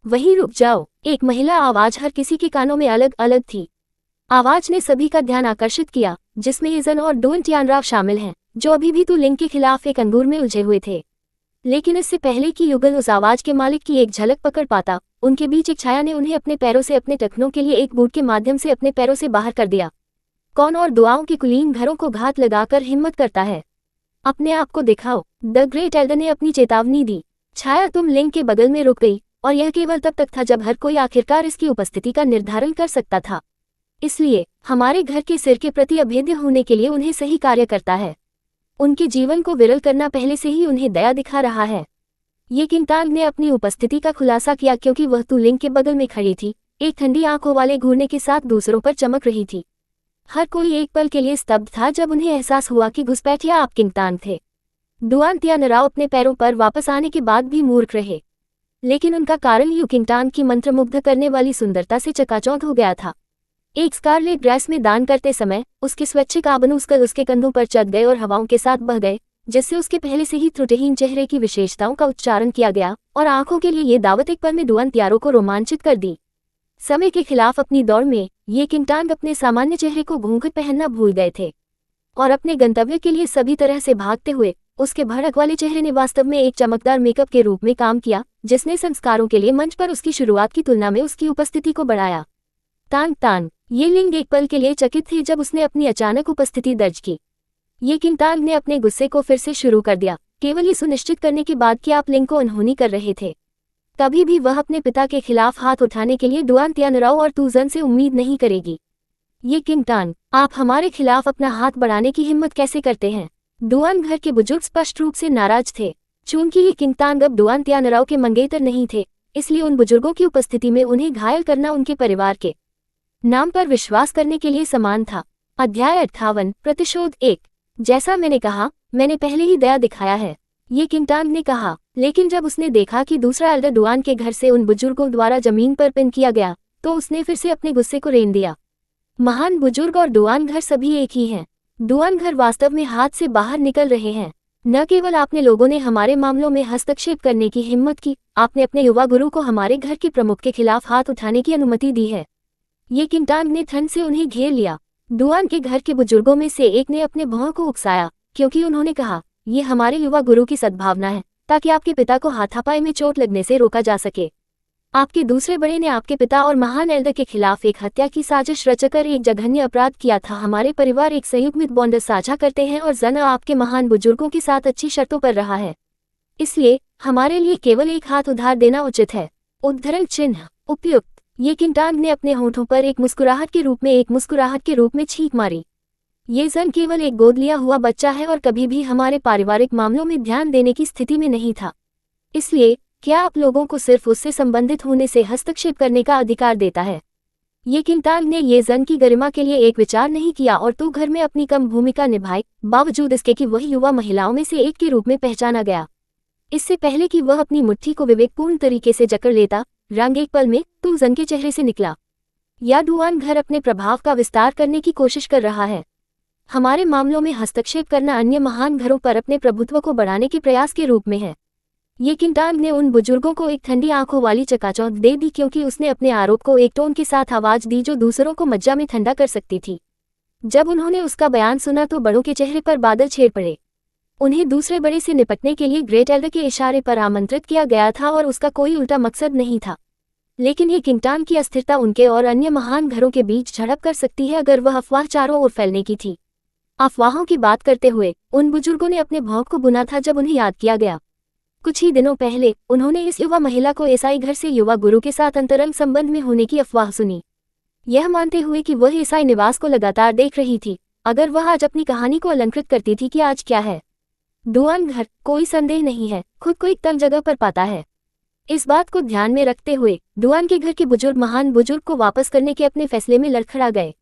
वहीं रुक जाओ, एक महिला आवाज हर किसी के कानों में अलग अलग थी। आवाज ने सभी का ध्यान आकर्षित किया, जिसमें इजन और डुआन तियानराव शामिल हैं, जो अभी भी लिंग के खिलाफ एक अंगूर में उलझे हुए थे। लेकिन इससे पहले कि युगल उस आवाज के मालिक की एक झलक पकड़ पाता, उनके बीच एक छाया ने उन्हें अपने पैरों से अपने टखनों के लिए एक बूट के माध्यम से अपने पैरों से बाहर कर दिया। कौन और दुआओं के कुलीन घरों को घात लगाकर हिम्मत करता है? अपने आप को दिखाओ, द ग्रेट एल्डर ने अपनी चेतावनी दी। छाया तुम लिंग के बगल में रुक गई और यह केवल तब तक था जब हर कोई आखिरकार इसकी उपस्थिति का निर्धारण कर सकता था। इसलिए हमारे घर के सिर के प्रति अभेद्य होने के लिए उन्हें सही कार्य करता है। उनके जीवन को विरल करना पहले से ही उन्हें दया दिखा रहा है। ये किंतांग ने अपनी उपस्थिति का खुलासा किया क्योंकि वह तुलिंग के बगल में खड़ी थी एक ठंडी आंखों वाले घूरने के साथ दूसरों पर चमक रही थी। हर कोई एक पल के लिए स्तब्ध था जब उन्हें एहसास हुआ कि घुसपैठिया आप किंगतान थे। डुआन तियानराओ अपने पैरों पर वापस आने के बाद भी मूर्ख रहे, लेकिन उनका कारण यू किंगतान की मंत्रमुग्ध करने वाली सुंदरता से चकाचौंध हो गया था। एक स्कारलेट ड्रेस में दान करते समय उसके स्वैच्छिक आभूषण उसके कंधों पर चढ़ गए और हवाओं के साथ बह गए, जिससे उसके पहले से ही त्रुटिहीन चेहरे की विशेषताओं का उच्चारण किया गया और आंखों के लिए ये दावत एक पल में डुआन तियारो को रोमांचित कर दी। समय के खिलाफ अपनी दौड़ में ये किंगतान अपने सामान्य चेहरे को घूंघट पहनना भूल गए थे और अपने गंतव्य के लिए सभी तरह से भागते हुए उसके भड़क वाले चेहरे ने वास्तव में एक चमकदार मेकअप के रूप में काम किया, जिसने संस्कारों के लिए मंच पर उसकी शुरुआत की तुलना में उसकी उपस्थिति को बढ़ाया। तान तान ये लिंग एक पल के लिए चकित थी जब उसने अपनी अचानक उपस्थिति दर्ज की। ये किंगतान ने अपने गुस्से को फिर से शुरू कर दिया, केवल ये सुनिश्चित करने के बाद कि आप लिंग को अनहोनी कर रहे थे। कभी भी वह अपने पिता के खिलाफ हाथ उठाने के लिए डुआन तियानराओ और तुजन से उम्मीद नहीं करेगी। ये किंगतान, आप हमारे खिलाफ अपना हाथ बढ़ाने की हिम्मत कैसे करते हैं? डुआन घर के बुजुर्ग स्पष्ट रूप से नाराज थे। चूंकि ये किंगतान अब डुआन तियानराओ के मंगेतर नहीं थे, इसलिए उन बुजुर्गों की उपस्थिति में उन्हें घायल करना उनके परिवार के नाम पर विश्वास करने के लिए समान था। अध्याय 58 प्रतिशोध 1। जैसा मैंने कहा, मैंने पहले ही दया दिखाया है, ये किंगतान ने कहा, लेकिन जब उसने देखा कि दूसरा एल्डर डुआन के घर से उन बुजुर्गों द्वारा जमीन पर पिन किया गया, तो उसने फिर से अपने गुस्से को रेन दिया। महान बुजुर्ग और डुआन घर सभी एक ही हैं। डुआन घर वास्तव में हाथ से बाहर निकल रहे हैं। न केवल आपने लोगों ने हमारे मामलों में हस्तक्षेप करने की हिम्मत की, आपने अपने युवा गुरु को हमारे घर के प्रमुख के खिलाफ हाथ उठाने की अनुमति दी है। ये किंगतान ने ठंड से उन्हें घेर लिया। डुआन के घर के बुजुर्गों में से एक ने अपने भौं को उकसाया, क्योंकि उन्होंने कहा, ये हमारे युवा गुरु की सद्भावना है, ताकि आपके पिता को हाथापाई में चोट लगने से रोका जा सके। आपके दूसरे बड़े ने आपके पिता और महान एल्डर के खिलाफ एक हत्या की साजिश रचकर एक जघन्य अपराध किया था। हमारे परिवार एक संयुग्मित बॉन्ड साझा करते हैं और जन आपके महान बुजुर्गों के साथ अच्छी शर्तों पर रहा है, इसलिए हमारे लिए केवल एक हाथ उधार देना उचित है। उद्धरण चिन्ह उपयुक्त। ये किंगतान ने अपने होठों पर एक मुस्कुराहट के रूप में छींक मारी। ये जन केवल एक गोद लिया हुआ बच्चा है और कभी भी हमारे पारिवारिक मामलों में ध्यान देने की स्थिति में नहीं था, इसलिए क्या आप लोगों को सिर्फ उससे संबंधित होने से हस्तक्षेप करने का अधिकार देता है? ये किंगतान ने ये जन की गरिमा के लिए एक विचार नहीं किया और तो घर में अपनी कम भूमिका निभाई, बावजूद इसके कि वह युवा महिलाओं में से एक के रूप में पहचाना गया। इससे पहले कि वह अपनी मुट्ठी को विवेकपूर्ण तरीके से जकड़ लेता, रंग एक पल में तू जन के चेहरे से निकला। या डुआन घर अपने प्रभाव का विस्तार करने की कोशिश कर रहा है? हमारे मामलों में हस्तक्षेप करना अन्य महान घरों पर अपने प्रभुत्व को बढ़ाने के प्रयास के रूप में है। ये किंगतान ने उन बुजुर्गों को एक ठंडी आंखों वाली चकाचौंध दे दी, क्योंकि उसने अपने आरोप को एक टोन के साथ आवाज दी जो दूसरों को मज्जा में ठंडा कर सकती थी। जब उन्होंने उसका बयान सुना तो बड़ों के चेहरे पर बादल छेड़ पड़े। उन्हें दूसरे बड़े से निपटने के लिए ग्रेट एल्डर के इशारे पर आमंत्रित किया गया था और उसका कोई उल्टा मकसद नहीं था। लेकिन ये किंगतान की अस्थिरता उनके और अन्य महान घरों के बीच झड़प कर सकती है अगर वह अफवाह चारों ओर फैलने की थी। अफवाहों की बात करते हुए उन बुजुर्गों ने अपने भौंक को बुना था जब उन्हें याद किया गया। कुछ ही दिनों पहले उन्होंने इस युवा महिला को ईसाई घर से युवा गुरु के साथ अंतरंग संबंध में होने की अफवाह सुनी, यह मानते हुए कि वह ईसाई निवास को लगातार देख रही थी। अगर वह आज अपनी कहानी को अलंकृत करती थी कि आज क्या है, डुआन घर, कोई संदेह नहीं है, खुद को एक तंग जगह पर पाता है। इस बात को ध्यान में रखते हुए डुआन के घर के बुजुर्ग महान बुजुर्ग को वापस करने के अपने फैसले में लड़खड़ा गए।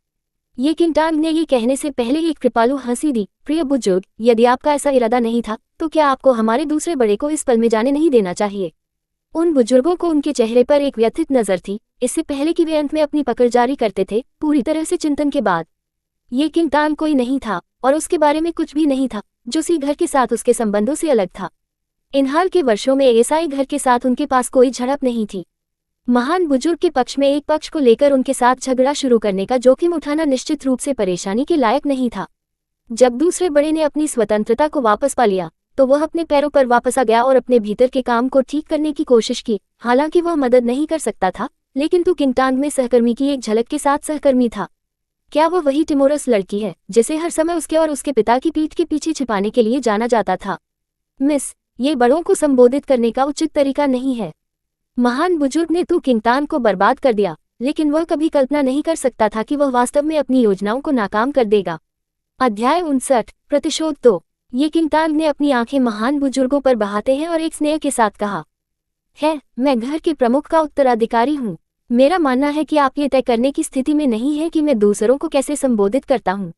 ये किंगतान ने ये कहने से पहले एक कृपालु हंसी दी, प्रिय बुजुर्ग, यदि आपका ऐसा इरादा नहीं था तो क्या आपको हमारे दूसरे बड़े को इस पल में जाने नहीं देना चाहिए? उन बुजुर्गों को उनके चेहरे पर एक व्यथित नजर थी, इससे पहले कि वे अंत में अपनी पकड़ जारी करते थे। पूरी तरह से चिंतन के बाद ये किंगतान कोई नहीं था और उसके बारे में कुछ भी नहीं था जो सी घर के साथ उसके संबंधों से अलग था। इन हाल के वर्षों में ईसाई घर के साथ उनके पास कोई झड़प नहीं थी। महान बुजुर्ग के पक्ष में एक पक्ष को लेकर उनके साथ झगड़ा शुरू करने का जोखिम उठाना निश्चित रूप से परेशानी के लायक नहीं था। जब दूसरे बड़े ने अपनी स्वतंत्रता को वापस पा लिया तो वह अपने पैरों पर वापस आ गया और अपने भीतर के काम को ठीक करने की कोशिश की। हालांकि वह मदद नहीं कर सकता था, लेकिन तू किंगतान में सहकर्मी की एक झलक के साथ सहकर्मी था। क्या वह वही टिमोरस लड़की है जिसे हर समय उसके और उसके पिता की पीठ के पीछे छिपाने के लिए जाना जाता था? मिस, ये बड़ों को संबोधित करने का उचित तरीका नहीं है। महान बुजुर्ग ने तू किंगतान को बर्बाद कर दिया, लेकिन वह कभी कल्पना नहीं कर सकता था कि वह वास्तव में अपनी योजनाओं को नाकाम कर देगा। अध्याय 59 प्रतिशोध 2। ये किंगतान ने अपनी आंखें महान बुजुर्गों पर बहाते हैं और एक स्नेह के साथ कहा, है, मैं घर के प्रमुख का उत्तराधिकारी हूँ। मेरा मानना है कि आप ये तय करने की स्थिति में नहीं है कि मैं दूसरों को कैसे संबोधित करता हूँ।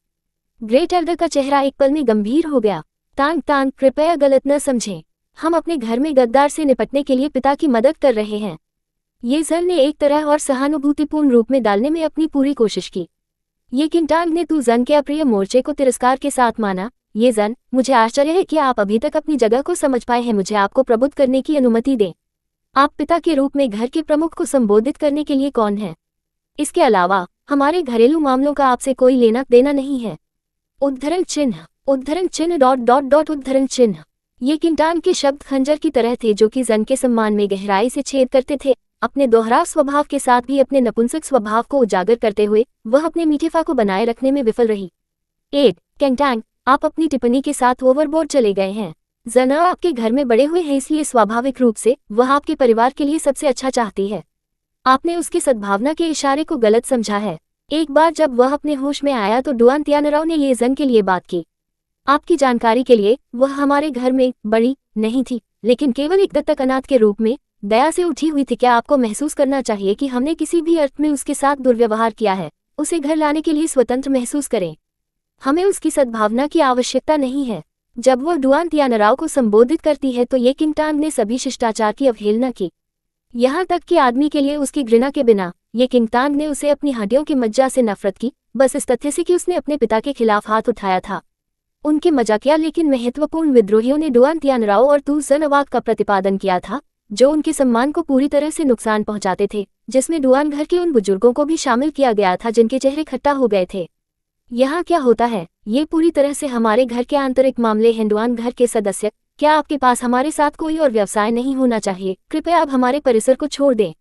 ग्रेट एल्डर का चेहरा एक पल में गंभीर हो गया। तांग तांग, कृपया गलत न समझें। हम अपने घर में गद्दार से निपटने के लिए पिता की मदद कर रहे हैं। ये जन ने एक तरह और सहानुभूतिपूर्ण रूप में डालने में अपनी पूरी कोशिश की। ये किंटांग ने तू जन के अप्रिय मोर्चे को तिरस्कार के साथ माना। ये जन, मुझे आश्चर्य है कि आप अभी तक अपनी जगह को समझ पाए हैं। मुझे आपको प्रबुद्ध करने की अनुमति दें। आप पिता के रूप में घर के प्रमुख को संबोधित करने के लिए कौन हैं? इसके अलावा हमारे घरेलू मामलों का आपसे कोई लेना देना नहीं है। उद्धरण चिन्ह उद्धरण चिन्ह। ये किंटांग के शब्द खंजर की तरह थे जो कि जन के सम्मान में गहराई से छेद करते थे। अपने दोहराव स्वभाव के साथ भी अपने नपुंसक स्वभाव को उजागर करते हुए वह अपने मीठेफा को बनाए रखने में विफल रही। 8 किंटांग, आप अपनी टिप्पणी के साथ ओवरबोर्ड चले गए हैं। जन आपके घर में बड़े हुए हैं, इसलिए स्वाभाविक रूप से वह आपके परिवार के लिए सबसे अच्छा चाहती है। आपने उसकी सद्भावना के इशारे को गलत समझा है। एक बार जब वह अपने होश में आया तो डुआन त्यानराव ने ये जन के लिए बात की। आपकी जानकारी के लिए वह हमारे घर में बड़ी नहीं थी, लेकिन केवल एक दत्तक अनाथ के रूप में दया से उठी हुई थी। क्या आपको महसूस करना चाहिए कि हमने किसी भी अर्थ में उसके साथ दुर्व्यवहार किया है? उसे घर लाने के लिए स्वतंत्र महसूस करें। हमें उसकी सद्भावना की आवश्यकता नहीं है। जब वह डुआन त्यानराव को संबोधित करती है तो ये किंटांग ने सभी शिष्टाचार की अवहेलना की, यहाँ तक कि आदमी के लिए उसकी घृणा के बिना। ये किंटांग ने उसे अपनी हड्डियों के मज्जा से नफरत की, बस इस तथ्य से कि उसने अपने पिता के खिलाफ हाथ उठाया था। उनके मजाकिया लेकिन महत्वपूर्ण विद्रोहियों ने डुआन त्यानराव और तू जन अवाक का प्रतिपादन किया था, जो उनके सम्मान को पूरी तरह से नुकसान पहुंचाते थे, जिसमें डुआन घर के उन बुजुर्गों को भी शामिल किया गया था जिनके चेहरे खट्टा हो गए थे। यहाँ क्या होता है? ये पूरी तरह से हमारे घर के आंतरिक मामले हैं। डुआन घर के सदस्य, क्या आपके पास हमारे साथ कोई और व्यवसाय नहीं होना चाहिए? कृपया आप हमारे परिसर को छोड़ दें।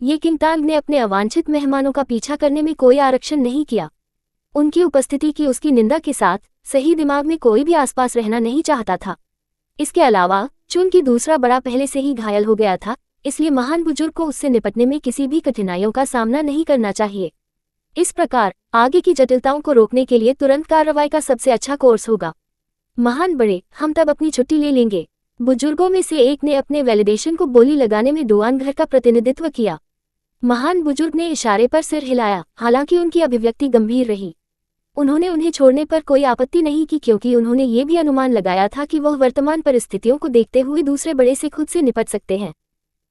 ये किंटांग ने अपने अवांछित मेहमानों का पीछा करने में कोई आरक्षण नहीं किया। उनकी उपस्थिति की उसकी निंदा के साथ सही दिमाग में कोई भी आसपास रहना नहीं चाहता था। इसके अलावा चूंकि दूसरा बड़ा पहले से ही घायल हो गया था, इसलिए महान बुजुर्ग को उससे निपटने में किसी भी कठिनाइयों का सामना नहीं करना चाहिए। इस प्रकार आगे की जटिलताओं को रोकने के लिए तुरंत कार्रवाई का सबसे अच्छा कोर्स होगा। महान बड़े, हम तब अपनी छुट्टी ले लेंगे। बुजुर्गों में से एक ने अपने वैलिडेशन को बोली लगाने में डुआन घर का प्रतिनिधित्व किया। महान बुजुर्ग ने इशारे पर सिर हिलाया, हालांकि उनकी अभिव्यक्ति गंभीर रही। उन्होंने उन्हें छोड़ने पर कोई आपत्ति नहीं की, क्योंकि उन्होंने ये भी अनुमान लगाया था कि वह वर्तमान परिस्थितियों को देखते हुए दूसरे बड़े से खुद से निपट सकते हैं।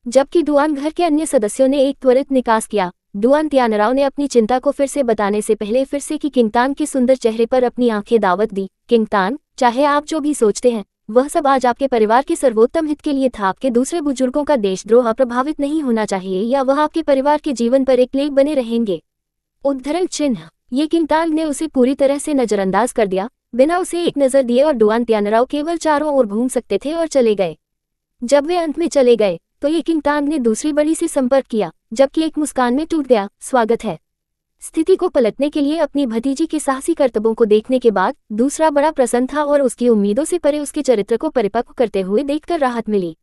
जबकि डुआन घर के अन्य सदस्यों ने एक त्वरित निकास किया। डुआन त्यानराव ने अपनी चिंता को फिर से बताने से पहले फिर से कि किंगतान के सुंदर चेहरे पर अपनी आंखें दावत दी। किंगतान, चाहे आप जो भी सोचते हैं, वह सब आज आपके परिवार के सर्वोत्तम हित के लिए था। आपके दूसरे बुजुर्गों का देशद्रोह प्रभावित नहीं होना चाहिए, या वह आपके परिवार के जीवन पर एक प्लेग बने रहेंगे। उद्धरण चिन्ह। ये किंगतान ने उसे पूरी तरह से नजरअंदाज कर दिया, बिना उसे एक नजर दिए, और डुआन त्यानराव केवल चारों ओर घूम सकते थे और चले गए। जब वे अंत में चले गए तो ये किंगतान ने दूसरी बड़ी से संपर्क किया, जबकि एक मुस्कान में टूट गया। स्वागत है। स्थिति को पलटने के लिए अपनी भतीजी के साहसी करतबों को देखने के बाद दूसरा बड़ा प्रसन्न था और उसकी उम्मीदों से परे उसके चरित्र को परिपक्व करते हुए देखकर राहत मिली।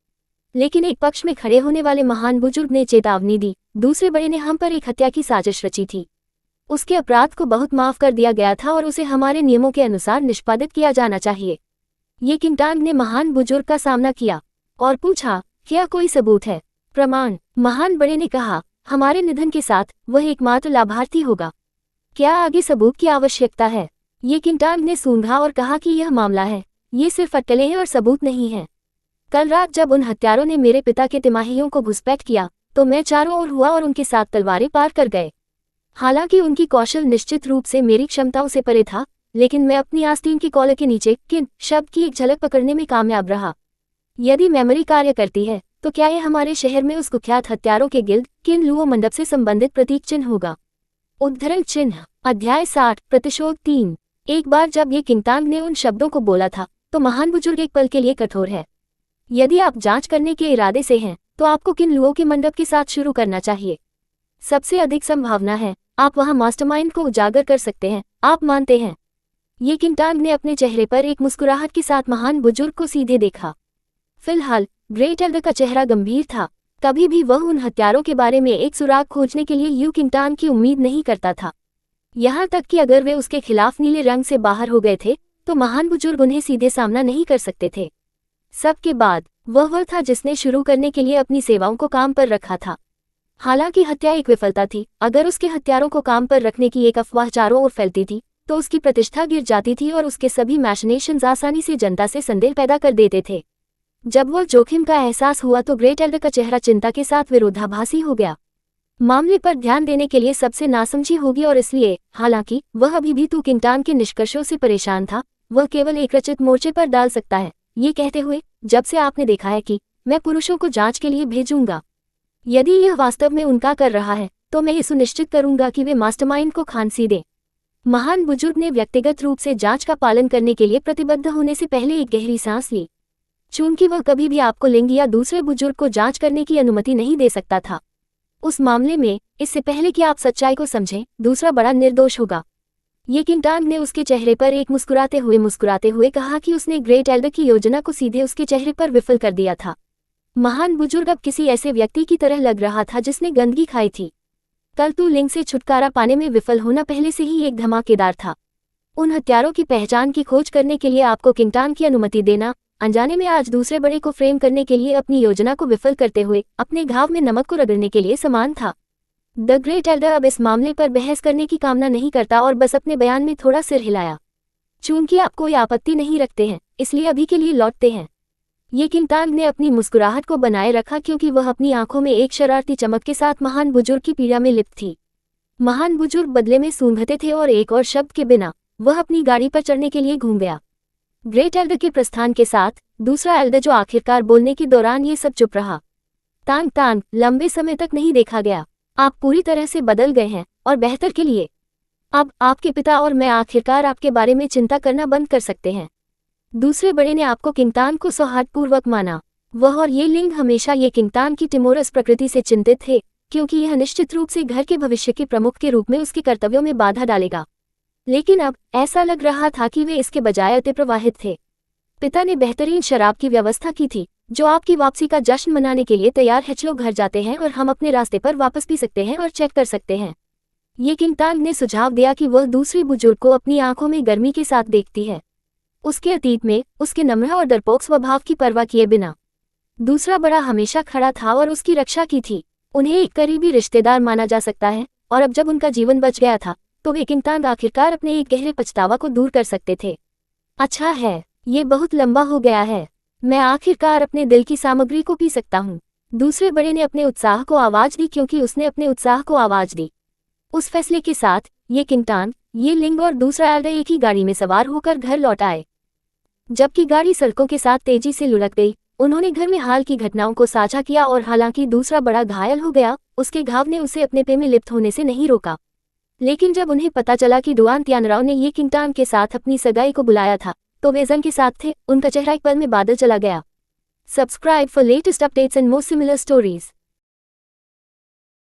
लेकिन एक पक्ष में खड़े होने वाले महान बुजुर्ग ने चेतावनी दी, दूसरे बड़े ने हम पर एक हत्या की साजिश रची थी। उसके अपराध को बहुत माफ कर दिया गया था और उसे हमारे नियमों के अनुसार निष्पादित किया जाना चाहिए। ये किंगतान ने महान बुजुर्ग का सामना किया और पूछा, क्या कोई सबूत है? प्रमाण? महान बड़े ने कहा, हमारे निधन के साथ वह एकमात्र लाभार्थी होगा। क्या आगे सबूत की आवश्यकता है? ये किंगतान ने सूंघा और कहा कि यह मामला है, ये सिर्फ अटकलें हैं और सबूत नहीं है। कल रात जब उन हत्यारों ने मेरे पिता के तिमाहियों को घुसपैठ किया तो मैं चारों ओर हुआ और उनके साथ तलवारें पार कर गए। हालांकि उनकी कौशल निश्चित रूप से मेरी क्षमताओं से परे था, लेकिन मैं अपनी आस्तीन की कॉलर के नीचे किन शब्द की एक झलक पकड़ने में कामयाब रहा। यदि मेमोरी कार्य करती है तो क्या यह हमारे शहर में उस कुख्यात हत्यारों के गिल्ड किन लुओ मंडप से संबंधित प्रतीक चिन्ह होगा। उद्धरण चिन्ह। अध्याय 60 प्रतिशोध 3। एक बार जब ये किंगतान ने उन शब्दों को बोला था तो महान बुजुर्ग एक पल के लिए कठोर है। यदि आप जांच करने के इरादे से हैं तो आपको किन लुओं के मंडप के साथ शुरू करना चाहिए। सबसे अधिक संभावना है आप वहां मास्टरमाइंड को उजागर कर सकते हैं, आप मानते हैं? ये किंगतान ने अपने चेहरे पर एक मुस्कुराहट के साथ महान बुजुर्ग को सीधे देखा। फिलहाल ग्रेट एल्डर का चेहरा गंभीर था। कभी भी वह उन हत्यारों के बारे में एक सुराग खोजने के लिए यू किंगतान की उम्मीद नहीं करता था। यहाँ तक कि अगर वे उसके खिलाफ नीले रंग से बाहर हो गए थे तो महान बुजुर्ग उन्हें सीधे सामना नहीं कर सकते थे। सबके बाद वह था जिसने शुरू करने के लिए अपनी सेवाओं को काम पर रखा था। हालांकि हत्या एक विफलता थी। अगर उसके हत्यारों को काम पर रखने की एक अफवाह चारों ओर फैलती थी तो उसकी प्रतिष्ठा गिर जाती थी और उसके सभी मैशनेशंस आसानी से जनता से संदेह पैदा कर देते थे। जब वह जोखिम का एहसास हुआ तो ग्रेट एल्डर का चेहरा चिंता के साथ विरोधाभासी हो गया। मामले पर ध्यान देने के लिए सबसे नासमझी होगी और इसलिए, हालांकि वह अभी भी तू किंगटान के निष्कर्षों से परेशान था, वह केवल एक रचित मोर्चे पर डाल सकता है, ये कहते हुए, जब से आपने देखा है कि मैं पुरुषों को जांच के लिए भेजूंगा, यदि यह वास्तव में उनका कर रहा है तो मैं ये सुनिश्चित करूंगा कि वे मास्टरमाइंड को फांसी दें। महान बुजुर्ग ने व्यक्तिगत रूप से जांच का पालन करने के लिए प्रतिबद्ध होने से पहले एक गहरी सांस ली। चूंकि वह कभी भी आपको लिंग या दूसरे बुजुर्ग को जांच करने की अनुमति नहीं दे सकता था, उस मामले में इससे पहले कि आप सच्चाई को समझें, दूसरा बड़ा निर्दोष होगा। ये किंगटान ने उसके चेहरे पर एक मुस्कुराते हुए कहा कि उसने ग्रेट एल्डर की योजना को सीधे उसके चेहरे पर विफल कर दिया था। महान बुजुर्ग अब किसी ऐसे व्यक्ति की तरह लग रहा था जिसने गंदगी खाई थी। कल तू लिंग से छुटकारा पाने में विफल होना पहले से ही एक धमाकेदार था। उन हत्यारों की पहचान की खोज करने के लिए आपको किंगटान की अनुमति देना, अनजाने में आज दूसरे बड़े को फ्रेम करने के लिए अपनी योजना को विफल करते हुए अपने घाव में नमक को रगड़ने के लिए समान था। द ग्रेट एल्डर अब इस मामले पर बहस करने की कामना नहीं करता और बस अपने बयान में थोड़ा सिर हिलाया। चूंकि आप कोई आपत्ति नहीं रखते हैं, इसलिए अभी के लिए लौटते हैं। ये किंगटान ने अपनी मुस्कुराहट को बनाए रखा क्योंकि वह अपनी आंखों में एक शरारती चमक के साथ महान बुजुर्ग की पीड़ा में लिप्त थी। महान बुजुर्ग बदले में सूंघते थे और एक और शब्द के बिना वह अपनी गाड़ी पर चढ़ने के लिए घूम गया। ग्रेट एल्डर के प्रस्थान के साथ दूसरा एल्डर, जो आखिरकार बोलने के दौरान ये सब चुप रहा। तांग लंबे समय तक नहीं देखा गया। आप पूरी तरह से बदल गए हैं और बेहतर के लिए। अब आपके पिता और मैं आखिरकार आपके बारे में चिंता करना बंद कर सकते हैं। दूसरे बड़े ने आपको किंगटान को सौहार्दपूर्वक माना। वह और ये लिंग हमेशा ये किंगटान की टिमोरस प्रकृति से चिंतित थे, क्योंकि यह निश्चित रूप से घर के भविष्य के प्रमुख के रूप में उसके कर्तव्यों में बाधा डालेगा। लेकिन अब ऐसा लग रहा था कि वे इसके बजाय अति प्रवाहित थे। पिता ने बेहतरीन शराब की व्यवस्था की थी, जो आपकी वापसी का जश्न मनाने के लिए तैयार है। चलो घर जाते हैं और हम अपने रास्ते पर वापस पी सकते हैं और चेक कर सकते हैं। ये किंगटान ने सुझाव दिया कि वह दूसरी बुजुर्ग को अपनी आंखों में गर्मी के साथ देखती है, उसके अतीत में उसके नम्र और डरपोक स्वभाव की परवाह किए बिना। दूसरा बड़ा हमेशा खड़ा था और उसकी रक्षा की थी। उन्हें एक करीबी रिश्तेदार माना जा सकता है, और अब जब उनका जीवन बच गया था तो वे किंगटान आखिरकार अपने एक गहरे पछतावा को दूर कर सकते थे। अच्छा है, ये बहुत लंबा हो गया है। मैं आखिरकार अपने दिल की सामग्री को पी सकता हूँ। दूसरे बड़े ने अपने उत्साह को आवाज दी क्योंकि उसने अपने उत्साह को आवाज दी। उस फैसले के साथ ये किंगटान, ये लिंग और दूसरा एल्डर एक ही गाड़ी में सवार होकर घर लौट आए। जबकि गाड़ी सड़कों के साथ तेजी से लुढ़क गई, उन्होंने घर में हाल की घटनाओं को साझा किया और हालांकि दूसरा बड़ा घायल हो गया, उसके घाव ने उसे अपने पे में लिप्त होने से नहीं रोका। लेकिन जब उन्हें पता चला कि डुआन त्यानराव ने ये किंगटान के साथ अपनी सगाई को बुलाया था, तो वे जन के साथ थे। उनका चेहरा एक पल में बादल चला गया। Subscribe for latest updates and more similar stories.